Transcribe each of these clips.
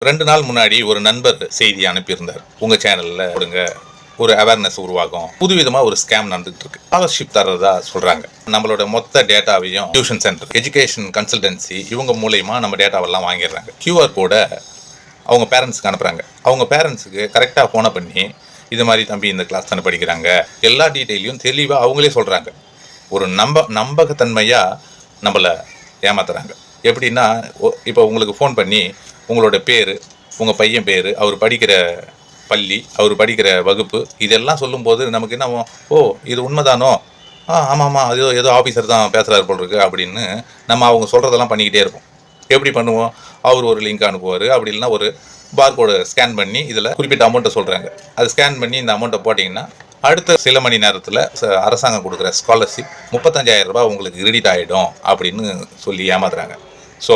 2 நாள் முன்னாடி ஒரு நண்பர் செய்தி அனுப்பியிருந்தார். உங்க சேனல்ல கொடுங்க, ஒரு அவேர்னஸ் உருவாகும், புதுவிதமா ஒரு ஸ்கேம் நடந்துட்டு இருக்கு, ஸ்காலர்ஷிப் தர்றதா சொல்றாங்க. நம்மளோட மொத்த டேட்டாவையும் டியூஷன் சென்டர், எஜுகேஷன் கன்சல்டன்சி இவங்க மூலயமா நம்ம டேட்டாவெல்லாம் வாங்கிடுறாங்க. QR கோடை அவங்க பேரண்ட்ஸுக்கு அனுப்புறாங்க. அவங்க பேரண்ட்ஸுக்கு கரெக்டாக ஃபோனை பண்ணி இது மாதிரி தம்பி இந்த கிளாஸ் தானே படிக்கிறாங்க, எல்லா டீட்டெயிலையும் தெளிவாக அவங்களே சொல்கிறாங்க. ஒரு நம்பகத்தன்மையாக நம்மளை ஏமாத்துறாங்க. எப்படின்னா, இப்போ உங்களுக்கு ஃபோன் பண்ணி உங்களோட பேர், உங்கள் பையன் பேர், அவர் படிக்கிற பள்ளி, அவர் படிக்கிற வகுப்பு இதெல்லாம் சொல்லும்போது நமக்கு என்ன, ஓ இது உண்மைதானோ, ஆமாம் அது ஏதோ ஆஃபீஸர் தான் பேசுகிறாரு போல் இருக்கு அப்படின்னு நம்ம அவங்க சொல்கிறதெல்லாம் பண்ணிக்கிட்டே இருப்போம். எப்படி பண்ணுவோம்? அவர் ஒரு லிங்க் அனுப்புவார், அப்படி இல்லைன்னா ஒரு பார்கோடை ஸ்கேன் பண்ணி இதில் குறிப்பிட்ட அமௌண்ட்டை சொல்கிறாங்க. அது ஸ்கேன் பண்ணி இந்த அமௌண்ட்டை போட்டிங்கன்னா அடுத்த சில மணி நேரத்தில் அரசாங்கம் கொடுக்குற ஸ்காலர்ஷிப் 35,000 ரூபாய் உங்களுக்கு கிரெடிட் ஆகிடும் அப்படின்னு சொல்லி ஏமாத்துறாங்க. ஸோ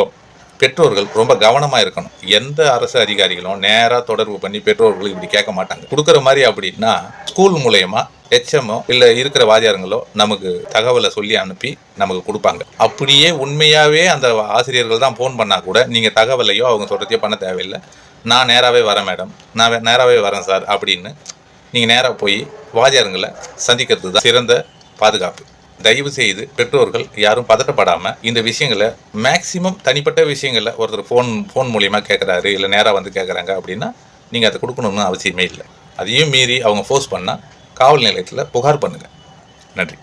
பெற்றோர்கள் ரொம்ப கவனமாக இருக்கணும். எந்த அரசு அதிகாரிகளும் நேராக தொடர்பு பண்ணி பெற்றோர்களுக்கு இப்படி கேட்க மாட்டாங்க. கொடுக்குற மாதிரி அப்படின்னா ஸ்கூல் மூலயமா HMO இல்லை இருக்கிற வாத்தியாருங்களோ நமக்கு தகவலை சொல்லி அனுப்பி நமக்கு கொடுப்பாங்க. அப்படியே உண்மையாகவே அந்த ஆசிரியர்கள் தான் ஃபோன் பண்ணால் கூட நீங்கள் தகவலையோ அவங்க சொல்கிறதையோ பண்ண தேவையில்லை. நான் நேராகவே வரேன் மேடம், நான் நேராகவே வரேன் சார் அப்படின்னு நீங்கள் நேராக போய் வாத்தியாருங்களை சந்திக்கிறது தான் சிறந்த பாதுகாப்பு. தயவு செய்து பெற்றோர்கள் யாரும் பதட்டப்படாமல் இந்த விஷயங்களை மேக்சிமம் தனிப்பட்ட விஷயங்களை ஒருத்தர் ஃபோன் மூலியமாக கேட்குறாரு இல்லை நேராக வந்து கேட்குறாங்க அப்படின்னா நீங்கள் அதை கொடுக்கணும்னு அவசியமே இல்லை. அதையும் மீறி அவங்க ஃபோர்ஸ் பண்ணால் காவல் நிலையத்தில் புகார் பண்ணுங்கள். நன்றி.